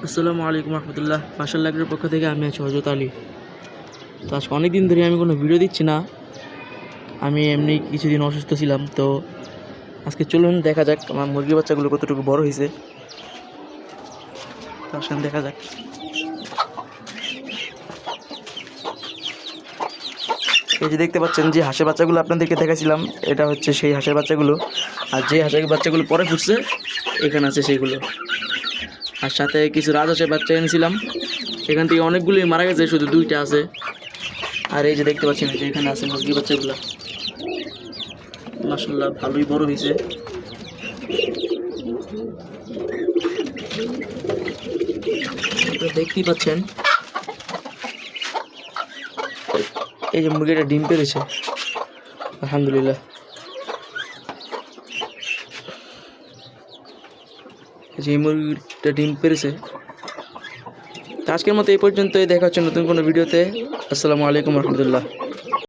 আসসালামু আলাইকুম রহমতুল্লাহ। মাশাআল্লাহ এর পক্ষ থেকে আমি আছি হযরত আলী। তো আজকে অনেক দিন ধরে আমি কোনো ভিডিও দিচ্ছি না, আমি এমনি কিছুদিন অসুস্থ ছিলাম। তো আজকে চলুন দেখা যাক আমার মুরগি বাচ্চাগুলো কতটুকু বড় হয়েছে। তো আসেন দেখা যাক। এই যে দেখতে পাচ্ছেন যে হাঁসের বাচ্চাগুলো আপনাদেরকে দেখাছিলাম, এটা হচ্ছে সেই হাঁসের বাচ্চাগুলো। আর যে হাঁসের বাচ্চাগুলো পরে ফুটছে এখানে আছে সেইগুলো। আর সাথে কিছু রাজহাঁসের বাচ্চা এনেছিলাম, এখান থেকে অনেকগুলোই মারা গেছে, শুধু দুইটা আছে। আর এই যে দেখতে পাচ্ছেন যে এখানে আছে মুরগি বাচ্চাগুলো, মাশাআল্লাহ ভালোই বড় হয়েছে। দেখতেই পাচ্ছেন এই যে মুরগিটা ডিম পেড়েছে, আলহামদুলিল্লাহ। যে মুরগিটা ডিম পেড়েছে। তো আজকের মতো এই পর্যন্তই, দেখা হচ্ছে নতুন কোনো ভিডিওতে। আসসালামু আলাইকুম রহমতুল্লাহ।